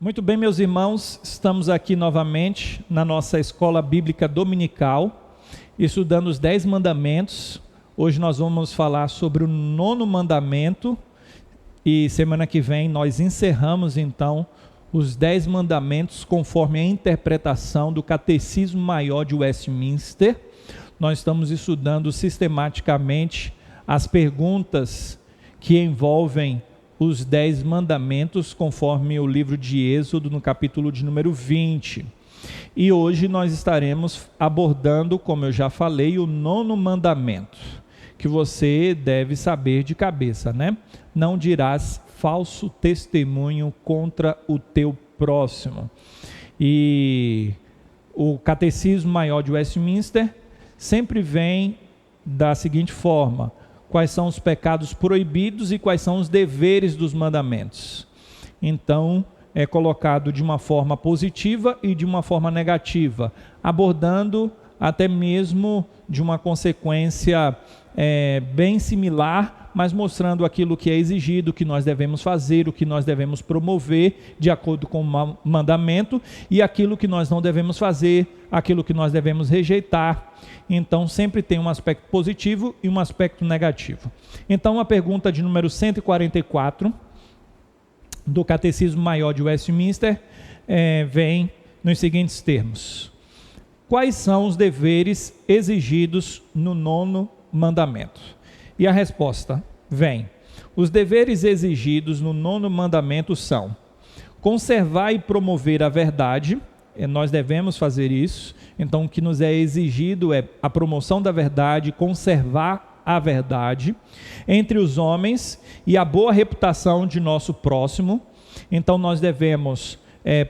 Muito bem, meus irmãos, estamos aqui novamente na nossa escola bíblica dominical, estudando os 10 mandamentos. Hoje nós vamos falar sobre o 9º mandamento e semana que vem nós encerramos então os 10 mandamentos conforme a interpretação do Catecismo Maior de Westminster. Nós estamos estudando sistematicamente as perguntas que envolvem os 10 mandamentos, conforme o livro de Êxodo, no capítulo de número 20. E hoje nós estaremos abordando, como eu já falei, o 9º mandamento, que você deve saber de cabeça, né? Não dirás falso testemunho contra o teu próximo. E o Catecismo Maior de Westminster sempre vem da seguinte forma: quais são os pecados proibidos e quais são os deveres dos mandamentos. Então, é colocado de uma forma positiva e de uma forma negativa, abordando até mesmo de uma consequência bem similar, mas mostrando aquilo que é exigido, o que nós devemos fazer, o que nós devemos promover de acordo com o mandamento, e aquilo que nós não devemos fazer, aquilo que nós devemos rejeitar. Então sempre tem um aspecto positivo e um aspecto negativo. Então a pergunta de número 144 do Catecismo Maior de Westminster vem nos seguintes termos: quais são os deveres exigidos no 9º mandamento? E a resposta vem: os deveres exigidos no 9º mandamento são conservar e promover a verdade. Nós devemos fazer isso. Então o que nos é exigido é a promoção da verdade, conservar a verdade entre os homens e a boa reputação de nosso próximo. Então nós devemos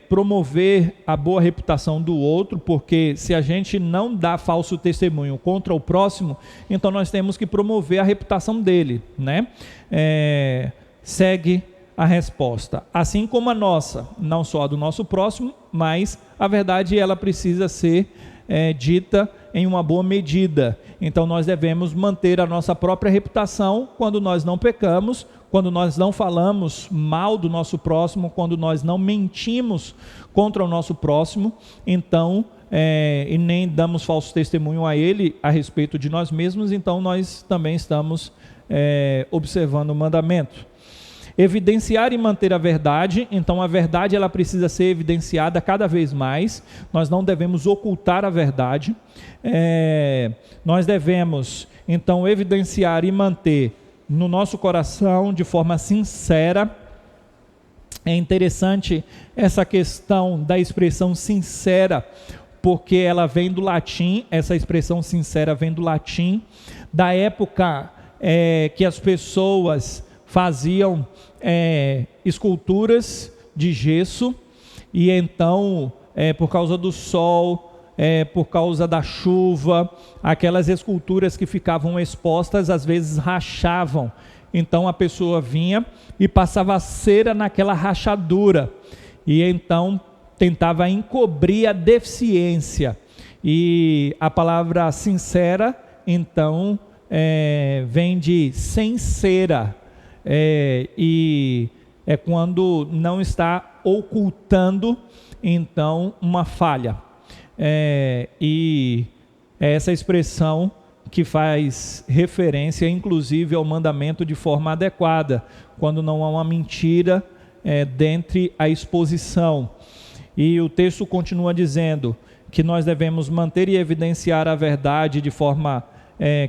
promover a boa reputação do outro, porque se a gente não dá falso testemunho contra o próximo, então nós temos que promover a reputação dele, né? Segue a resposta, assim como a nossa, não só a do nosso próximo, mas a verdade ela precisa ser dita em uma boa medida. Então nós devemos manter a nossa própria reputação quando nós não pecamos, quando nós não falamos mal do nosso próximo, quando nós não mentimos contra o nosso próximo, então, e nem damos falso testemunho a ele a respeito de nós mesmos, então nós também estamos observando o mandamento. Evidenciar e manter a verdade. Então a verdade ela precisa ser evidenciada cada vez mais, nós não devemos ocultar a verdade. Nós devemos então evidenciar e manter no nosso coração de forma sincera. É interessante essa questão da expressão sincera, porque ela vem do latim, essa expressão sincera vem do latim, da época que as pessoas faziam esculturas de gesso, e então por causa do sol, por causa da chuva, aquelas esculturas que ficavam expostas às vezes rachavam. Então a pessoa vinha e passava cera naquela rachadura, e então tentava encobrir a deficiência. E a palavra sincera então vem de sem cera, e é quando não está ocultando então uma falha, e é essa expressão que faz referência inclusive ao mandamento de forma adequada, quando não há uma mentira dentre a exposição. E o texto continua dizendo que nós devemos manter e evidenciar a verdade de forma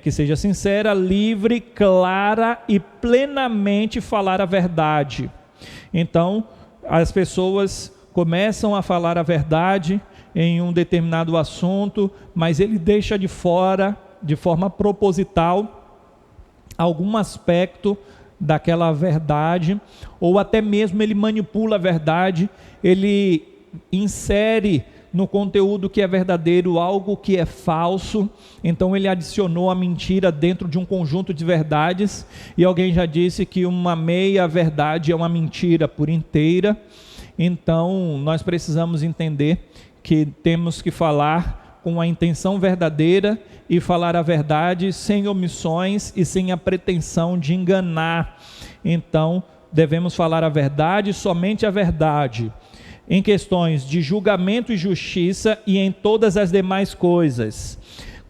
que seja sincera, livre, clara e plenamente falar a verdade. Então, as pessoas começam a falar a verdade em um determinado assunto, mas ele deixa de fora, de forma proposital, algum aspecto daquela verdade, ou até mesmo ele manipula a verdade, ele insere no conteúdo que é verdadeiro algo que é falso. Então ele adicionou a mentira dentro de um conjunto de verdades, e alguém já disse que uma meia verdade é uma mentira por inteira. Então nós precisamos entender que temos que falar com a intenção verdadeira e falar a verdade sem omissões e sem a pretensão de enganar. Então devemos falar a verdade, somente a verdade. em questões de julgamento e justiça e em todas as demais coisas,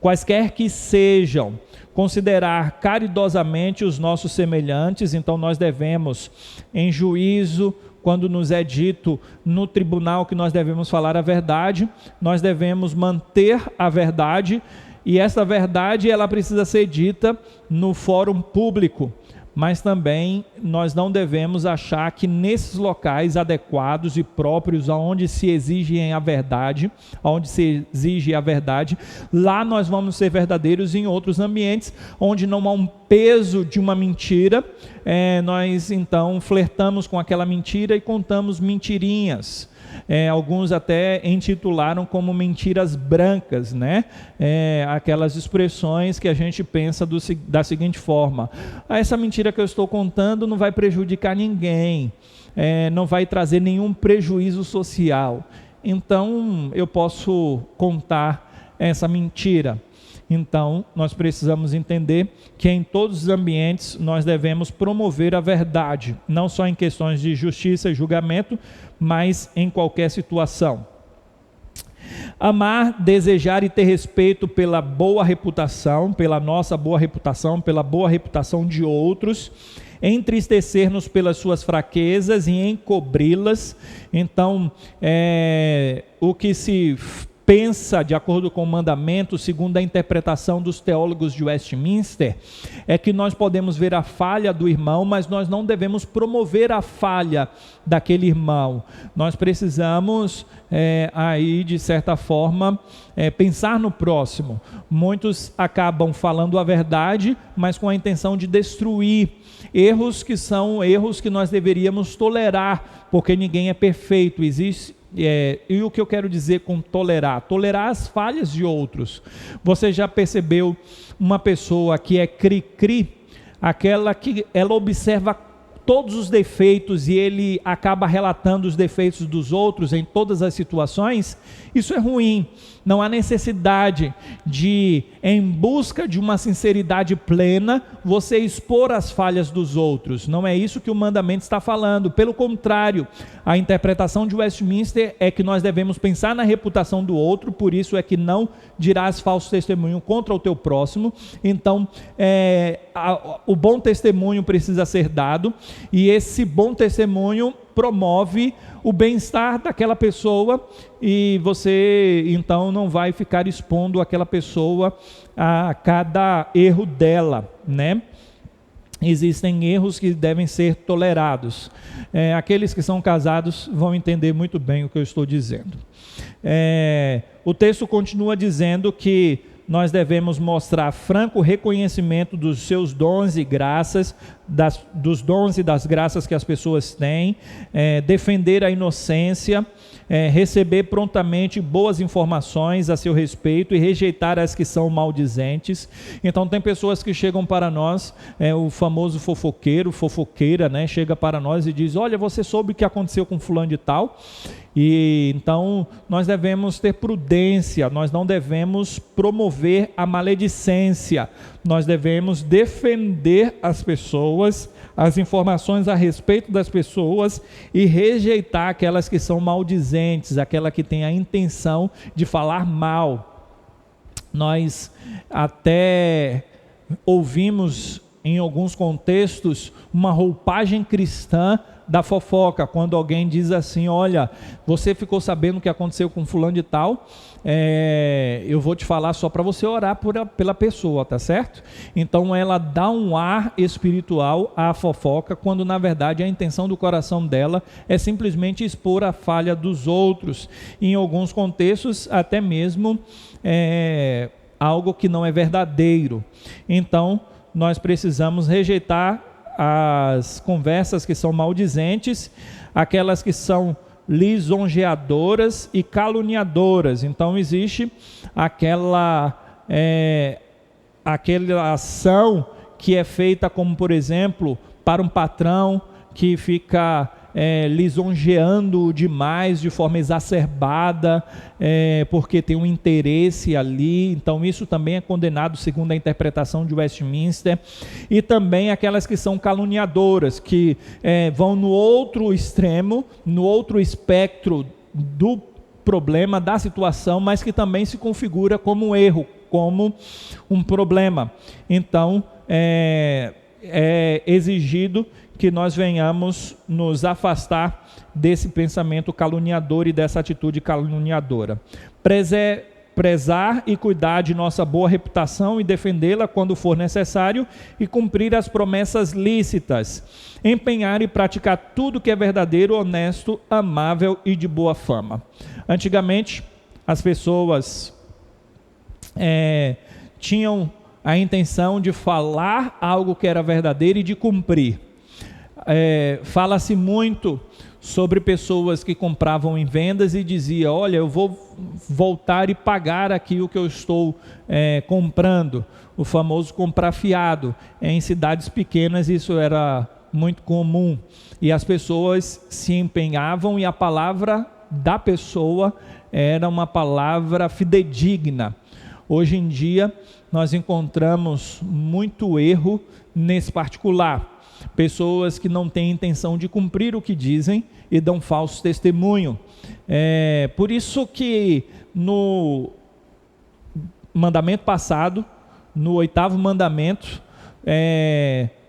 quaisquer que sejam, considerar caridosamente os nossos semelhantes. Então nós devemos, em juízo, quando nos é dito no tribunal que nós devemos falar a verdade, nós devemos manter a verdade, e essa verdade ela precisa ser dita no fórum público. Mas também nós não devemos achar que nesses locais adequados e próprios, onde se exige a verdade, lá nós vamos ser verdadeiros. Em outros ambientes, onde não há um peso de uma mentira, nós então flertamos com aquela mentira e contamos mentirinhas. Alguns até intitularam como mentiras brancas, né? Aquelas expressões que a gente pensa da seguinte forma: essa mentira que eu estou contando não vai prejudicar ninguém, não vai trazer nenhum prejuízo social, então eu posso contar essa mentira. Então, nós precisamos entender que em todos os ambientes nós devemos promover a verdade, não só em questões de justiça e julgamento, mas em qualquer situação. Amar, desejar e ter respeito pela boa reputação, pela nossa boa reputação, pela boa reputação de outros, entristecer-nos pelas suas fraquezas e encobri-las. Então, o que se pensa, de acordo com o mandamento, segundo a interpretação dos teólogos de Westminster, é que nós podemos ver a falha do irmão, mas nós não devemos promover a falha daquele irmão. Nós precisamos, aí, de certa forma, pensar no próximo. Muitos acabam falando a verdade, mas com a intenção de destruir. Erros que são erros que nós deveríamos tolerar, porque ninguém é perfeito. E o que eu quero dizer com tolerar? Tolerar as falhas de outros. Você já percebeu uma pessoa que é cri-cri? Aquela que ela observa todos os defeitos e ele acaba relatando os defeitos dos outros em todas as situações? Isso é ruim. Não há necessidade de, em busca de uma sinceridade plena, você expor as falhas dos outros. Não é isso que o mandamento está falando. Pelo contrário, a interpretação de Westminster é que nós devemos pensar na reputação do outro, por isso é que não dirás falso testemunho contra o teu próximo. Então, o bom testemunho precisa ser dado, e esse bom testemunho promove o bem-estar daquela pessoa, e você então não vai ficar expondo aquela pessoa a cada erro dela, né? Existem erros que devem ser tolerados. Aqueles que são casados vão entender muito bem o que eu estou dizendo. O texto continua dizendo que nós devemos mostrar franco reconhecimento dos seus dons e graças, dos dons e das graças que as pessoas têm, defender a inocência, receber prontamente boas informações a seu respeito e rejeitar as que são maldizentes. Então tem pessoas que chegam para nós, o famoso fofoqueira, né, chega para nós e diz: olha, você soube o que aconteceu com fulano de tal? E então nós devemos ter prudência, nós não devemos promover a maledicência, nós devemos defender as pessoas, as informações a respeito das pessoas, e rejeitar aquelas que são maldizentes, aquela que tem a intenção de falar mal. Nós até ouvimos em alguns contextos uma roupagem cristã da fofoca, quando alguém diz assim: olha, você ficou sabendo o que aconteceu com fulano de tal, eu vou te falar só para você orar pela pessoa, tá certo? Então ela dá um ar espiritual à fofoca, quando na verdade a intenção do coração dela é simplesmente expor a falha dos outros, em alguns contextos até mesmo algo que não é verdadeiro. Então nós precisamos rejeitar as conversas que são maldizentes, aquelas que são lisonjeadoras e caluniadoras. Então existe aquela ação que é feita, como por exemplo, para um patrão que fica lisonjeando demais, de forma exacerbada, porque tem um interesse ali. Então isso também é condenado segundo a interpretação de Westminster. E também aquelas que são caluniadoras, que vão no outro extremo, no outro espectro do problema, da situação, mas que também se configura como um erro, como um problema. Então é exigido que nós venhamos nos afastar desse pensamento caluniador e dessa atitude caluniadora. Prezar e cuidar de nossa boa reputação e defendê-la quando for necessário, e cumprir as promessas lícitas. Empenhar e praticar tudo que é verdadeiro, honesto, amável e de boa fama. Antigamente, as pessoas tinham a intenção de falar algo que era verdadeiro e de cumprir. Fala-se muito sobre pessoas que compravam em vendas e diziam: olha, eu vou voltar e pagar aqui o que eu estou comprando. O famoso comprar fiado. Em cidades pequenas isso era muito comum, e as pessoas se empenhavam, e a palavra da pessoa era uma palavra fidedigna. Hoje em dia nós encontramos muito erro nesse particular. Pessoas que não têm intenção de cumprir o que dizem e dão falso testemunho. Por isso que no mandamento passado, no 8º mandamento,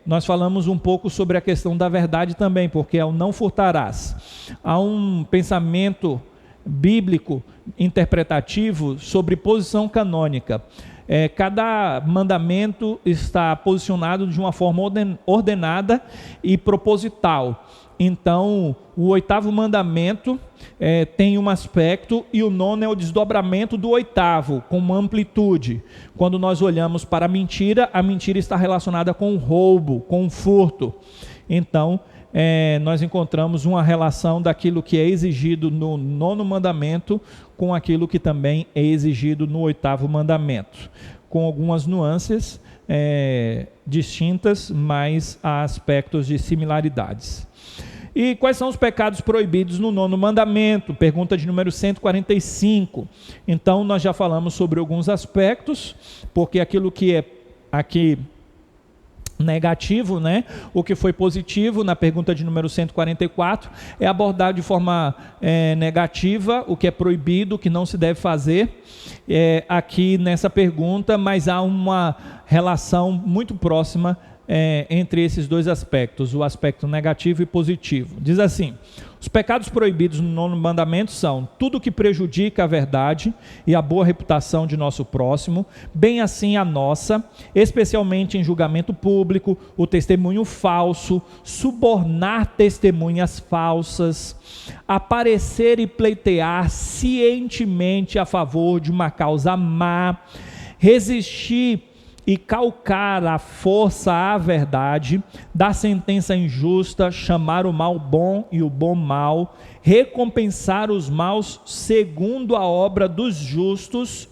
nós falamos um pouco sobre a questão da verdade também, porque é o não furtarás. Há um pensamento bíblico interpretativo sobre posição canônica. Cada mandamento está posicionado de uma forma ordenada e proposital. Então, o 8º mandamento tem um aspecto, e o 9º é o desdobramento do 8º, com uma amplitude. Quando nós olhamos para a mentira está relacionada com o roubo, com o furto. Então, nós encontramos uma relação daquilo que é exigido no 9º mandamento com aquilo que também é exigido no 8º mandamento, com algumas nuances distintas, mas há aspectos de similaridades. E quais são os pecados proibidos no 9º mandamento? Pergunta de número 145. Então nós já falamos sobre alguns aspectos, porque aquilo que é aqui negativo, o que foi positivo na pergunta de número 144 é abordado de forma negativa, o que é proibido, o que não se deve fazer aqui nessa pergunta, mas há uma relação muito próxima entre esses dois aspectos, o aspecto negativo e positivo. Diz assim: os pecados proibidos no 9º mandamento são tudo que prejudica a verdade e a boa reputação de nosso próximo, bem assim a nossa, especialmente em julgamento público, o testemunho falso, subornar testemunhas falsas, aparecer e pleitear cientemente a favor de uma causa má, resistir e calcar a força à verdade, dar sentença injusta, chamar o mal bom e o bom mal, recompensar os maus segundo a obra dos justos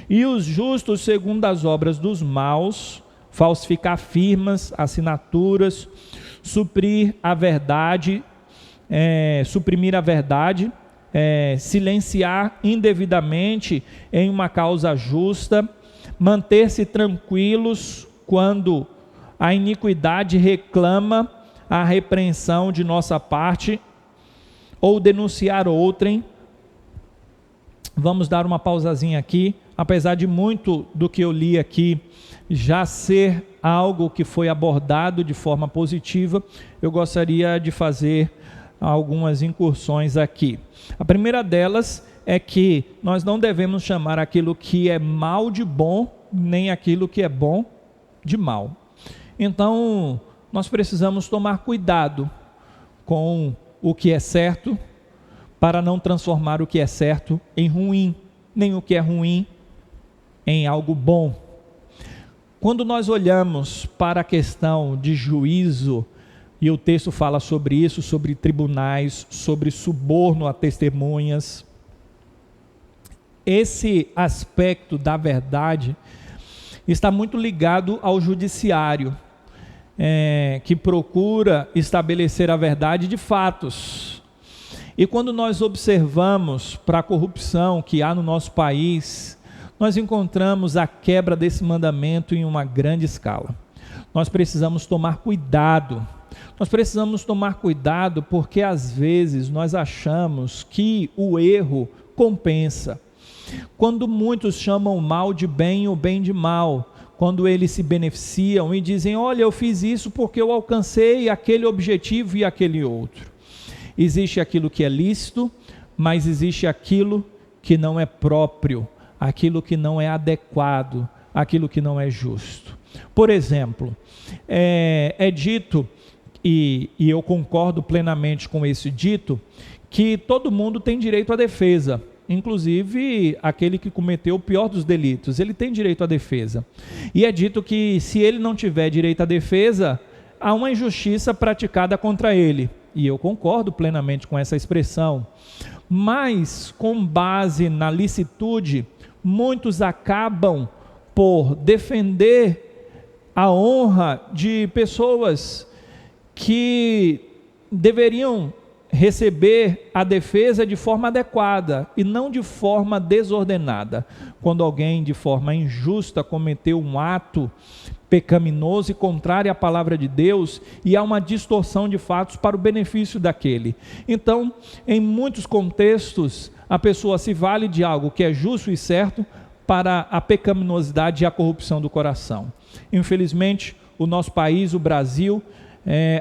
e os justos segundo as obras dos maus, falsificar firmas, assinaturas, suprimir a verdade, silenciar indevidamente em uma causa justa, manter-se tranquilos quando a iniquidade reclama a repreensão de nossa parte, ou denunciar outrem. Vamos dar uma pausazinha aqui. Apesar de muito do que eu li aqui já ser algo que foi abordado de forma positiva, eu gostaria de fazer algumas incursões aqui. A primeira delas é que nós não devemos chamar aquilo que é mal de bom, nem aquilo que é bom de mal. Então, nós precisamos tomar cuidado com o que é certo, para não transformar o que é certo em ruim, nem o que é ruim em algo bom. Quando nós olhamos para a questão de juízo, e o texto fala sobre isso, sobre tribunais, sobre suborno a testemunhas, esse aspecto da verdade está muito ligado ao judiciário. que procura estabelecer a verdade de fatos. E quando nós observamos para a corrupção que há no nosso país, nós encontramos a quebra desse mandamento em uma grande escala. Nós precisamos tomar cuidado. Nós precisamos tomar cuidado porque às vezes nós achamos que o erro compensa. Quando muitos chamam o mal de bem e o bem de mal, quando eles se beneficiam e dizem, olha, eu fiz isso porque eu alcancei aquele objetivo e aquele outro. Existe aquilo que é lícito, mas existe aquilo que não é próprio, aquilo que não é adequado, aquilo que não é justo. Por exemplo, é dito, e eu concordo plenamente com esse dito, que todo mundo tem direito à defesa, inclusive aquele que cometeu o pior dos delitos, ele tem direito à defesa. E é dito que se ele não tiver direito à defesa, há uma injustiça praticada contra ele. E eu concordo plenamente com essa expressão. Mas, com base na licitude, muitos acabam por defender a honra de pessoas que deveriam receber a defesa de forma adequada e não de forma desordenada. Quando alguém de forma injusta cometeu um ato pecaminoso e contrário à palavra de Deus, e há uma distorção de fatos para o benefício daquele. Então, em muitos contextos, a pessoa se vale de algo que é justo e certo para a pecaminosidade e a corrupção do coração. Infelizmente, o nosso país, o Brasil,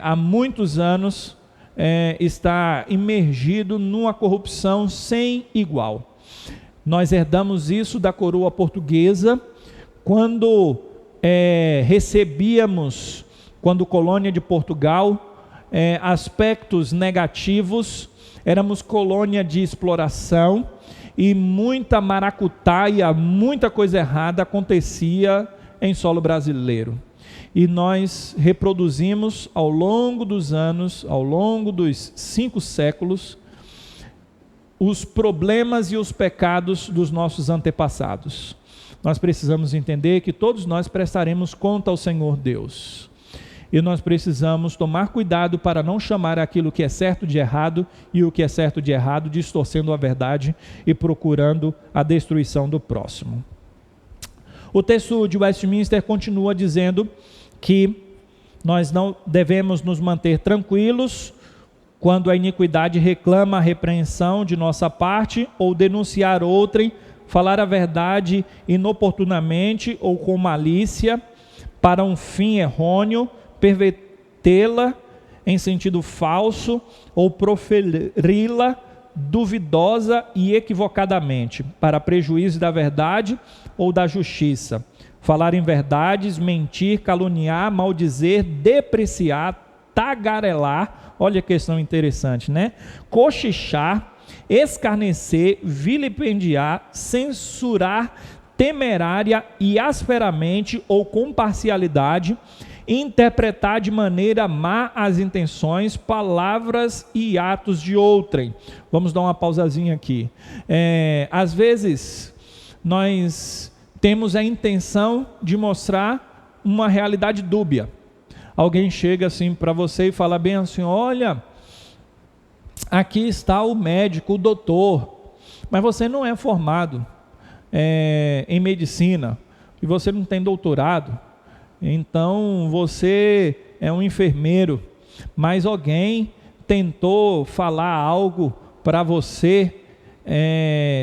há muitos anos está imergido numa corrupção sem igual. Nós herdamos isso da coroa portuguesa, quando recebíamos, quando colônia de Portugal, aspectos negativos. Éramos colônia de exploração e muita maracutaia, muita coisa errada acontecia em solo brasileiro. E nós reproduzimos ao longo dos anos, ao longo dos 5 séculos, os problemas e os pecados dos nossos antepassados. Nós precisamos entender que todos nós prestaremos conta ao Senhor Deus. E nós precisamos tomar cuidado para não chamar aquilo que é certo de errado e o que é certo de errado, distorcendo a verdade e procurando a destruição do próximo. O texto de Westminster continua dizendo que nós não devemos nos manter tranquilos quando a iniquidade reclama a repreensão de nossa parte ou denunciar outrem, falar a verdade inoportunamente ou com malícia para um fim errôneo, pervertê-la em sentido falso ou proferi-la duvidosa e equivocadamente, para prejuízo da verdade ou da justiça. Falar em verdades, mentir, caluniar, maldizer, depreciar, tagarelar, olha que questão interessante, né? Cochichar, escarnecer, vilipendiar, censurar temerária e asperamente ou com parcialidade, interpretar de maneira má as intenções, palavras e atos de outrem. Vamos dar uma pausazinha aqui. Às vezes, nós temos a intenção de mostrar uma realidade dúbia. Alguém chega assim para você e fala bem assim, olha, aqui está o médico, o doutor, mas você não é formado em medicina, e você não tem doutorado, então você é um enfermeiro, mas alguém tentou falar algo para você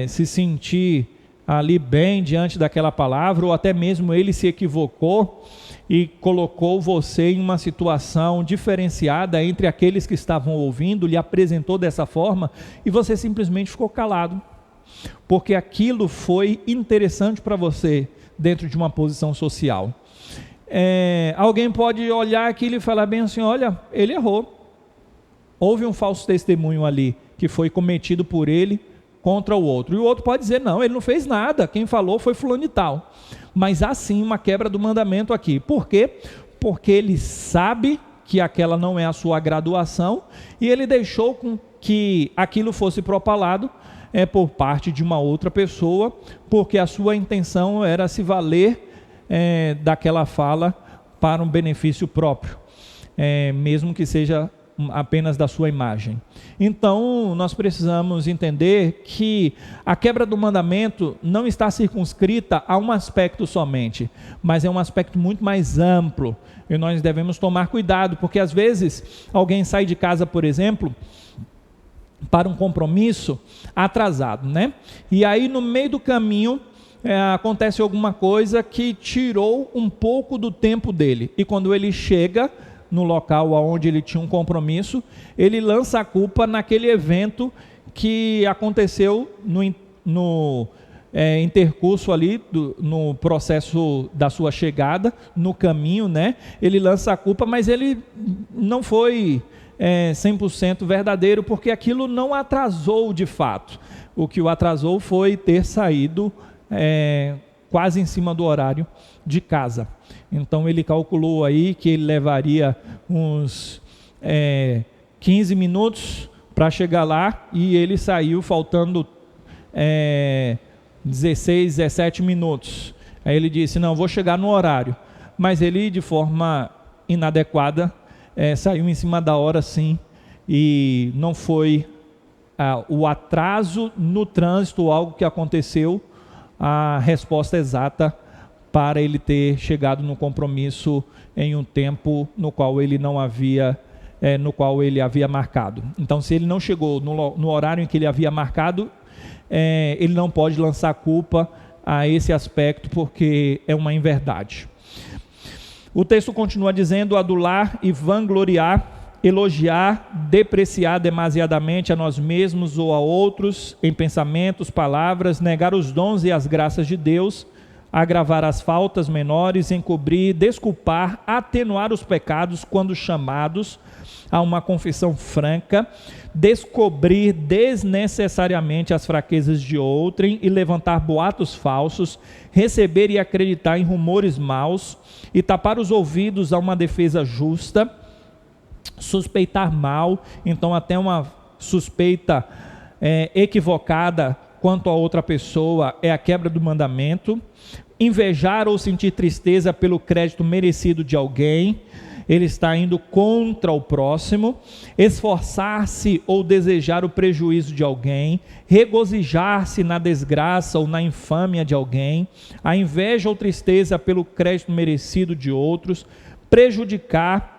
se sentir ali bem diante daquela palavra, ou até mesmo ele se equivocou e colocou você em uma situação diferenciada entre aqueles que estavam ouvindo, lhe apresentou dessa forma, e você simplesmente ficou calado, porque aquilo foi interessante para você dentro de uma posição social. Alguém pode olhar aquilo e falar bem assim, olha, ele errou, houve um falso testemunho ali, que foi cometido por ele contra o outro, e o outro pode dizer, não, ele não fez nada, quem falou foi fulano e tal, mas há sim uma quebra do mandamento aqui. Por quê? Porque ele sabe que aquela não é a sua graduação, e ele deixou com que aquilo fosse propalado por parte de uma outra pessoa, porque a sua intenção era se valer daquela fala para um benefício próprio. mesmo que seja apenas da sua imagem. Então, nós precisamos entender que a quebra do mandamento não está circunscrita a um aspecto somente, mas é um aspecto muito mais amplo, e nós devemos tomar cuidado, porque às vezes alguém sai de casa, por exemplo, para um compromisso atrasado, né? E aí no meio do caminho acontece alguma coisa que tirou um pouco do tempo dele, e quando ele chega no local onde ele tinha um compromisso, ele lança a culpa naquele evento que aconteceu no intercurso ali, no processo da sua chegada, no caminho, né? Ele lança a culpa, mas ele não foi 100% verdadeiro, porque aquilo não atrasou de fato. O que o atrasou foi ter saído quase em cima do horário de casa. Então ele calculou aí que ele levaria uns 15 minutos para chegar lá, e ele saiu faltando 16, 17 minutos. Aí ele disse, não, vou chegar no horário. Mas ele, de forma inadequada, saiu em cima da hora sim, e não foi o atraso no trânsito, algo que aconteceu, a resposta exata para ele ter chegado no compromisso em um tempo no qual ele não havia, no qual ele havia marcado. Então, se ele não chegou no horário em que ele havia marcado, ele não pode lançar culpa a esse aspecto, porque é uma inverdade. O texto continua dizendo: adular e vangloriar, elogiar, depreciar demasiadamente a nós mesmos ou a outros, em pensamentos, palavras, negar os dons e as graças de Deus, agravar as faltas menores, encobrir, desculpar, atenuar os pecados quando chamados a uma confissão franca, descobrir desnecessariamente as fraquezas de outrem e levantar boatos falsos, receber e acreditar em rumores maus e tapar os ouvidos a uma defesa justa, suspeitar mal, então até uma suspeita equivocada quanto a outra pessoa é a quebra do mandamento, invejar ou sentir tristeza pelo crédito merecido de alguém, ele está indo contra o próximo, esforçar-se ou desejar o prejuízo de alguém, regozijar-se na desgraça ou na infâmia de alguém, a inveja ou tristeza pelo crédito merecido de outros, prejudicar,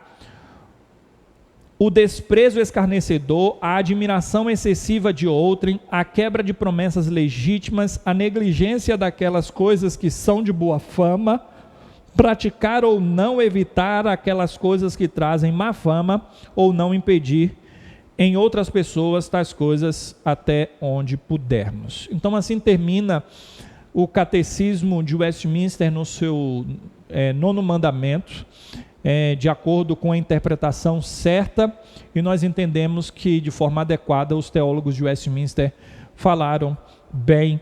o desprezo escarnecedor, a admiração excessiva de outrem, a quebra de promessas legítimas, a negligência daquelas coisas que são de boa fama, praticar ou não evitar aquelas coisas que trazem má fama, ou não impedir em outras pessoas tais coisas até onde pudermos. Então assim termina o Catecismo de Westminster no seu 9º mandamento, de acordo com a interpretação certa, e nós entendemos que de forma adequada os teólogos de Westminster falaram bem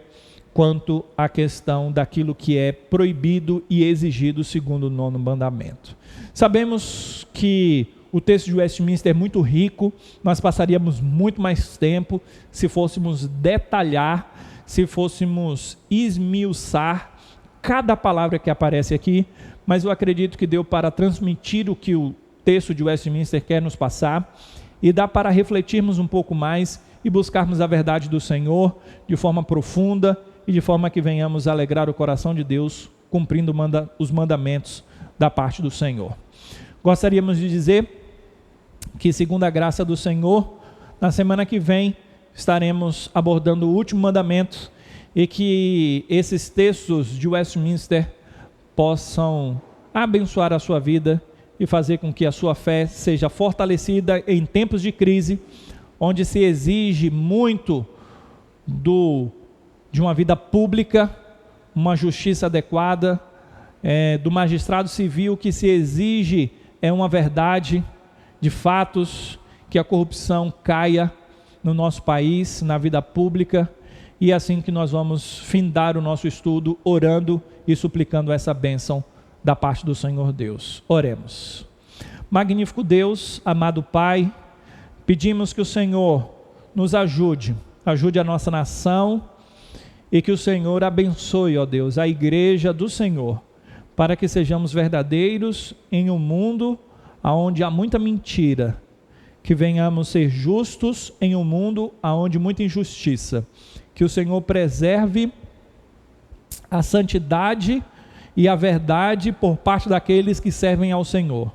quanto à questão daquilo que é proibido e exigido segundo o 9º mandamento. Sabemos que o texto de Westminster é muito rico, nós passaríamos muito mais tempo se fôssemos detalhar, se fôssemos esmiuçar cada palavra que aparece aqui, mas eu acredito que deu para transmitir o que o texto de Westminster quer nos passar, e dá para refletirmos um pouco mais e buscarmos a verdade do Senhor de forma profunda, e de forma que venhamos alegrar o coração de Deus, cumprindo os mandamentos da parte do Senhor. Gostaríamos de dizer que, segundo a graça do Senhor, na semana que vem estaremos abordando o último mandamento, e que esses textos de Westminster possam abençoar a sua vida e fazer com que a sua fé seja fortalecida em tempos de crise, onde se exige muito de uma vida pública, uma justiça adequada, do magistrado civil, que se exige uma verdade de fatos, que a corrupção caia no nosso país, na vida pública, e assim que nós vamos findar o nosso estudo, orando e suplicando essa bênção da parte do Senhor Deus. Oremos. Magnífico Deus, amado Pai, pedimos que o Senhor nos ajude a nossa nação, e que o Senhor abençoe, ó Deus, a igreja do Senhor, para que sejamos verdadeiros em um mundo aonde há muita mentira, que venhamos ser justos em um mundo aonde muita injustiça, que o Senhor preserve a santidade e a verdade por parte daqueles que servem ao Senhor,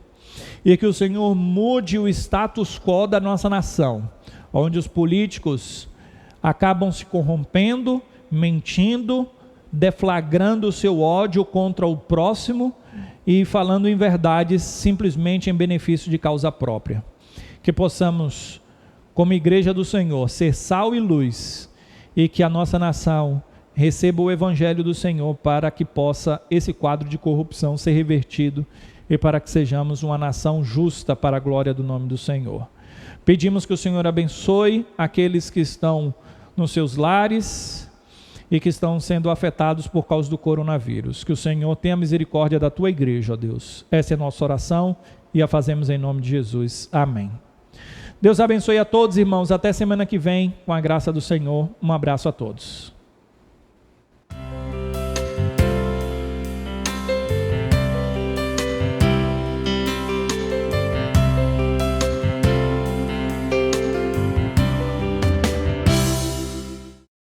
e que o Senhor mude o status quo da nossa nação, onde os políticos acabam se corrompendo, mentindo, deflagrando o seu ódio contra o próximo e falando em verdades simplesmente em benefício de causa própria. Que possamos, como igreja do Senhor, ser sal e luz, e que a nossa nação receba o evangelho do Senhor para que possa esse quadro de corrupção ser revertido e para que sejamos uma nação justa para a glória do nome do Senhor. Pedimos que o Senhor abençoe aqueles que estão nos seus lares e que estão sendo afetados por causa do coronavírus. Que o Senhor tenha misericórdia da tua igreja, ó Deus. Essa é a nossa oração e a fazemos em nome de Jesus. Amém. Deus abençoe a todos, irmãos. Até semana que vem, com a graça do Senhor. Um abraço a todos.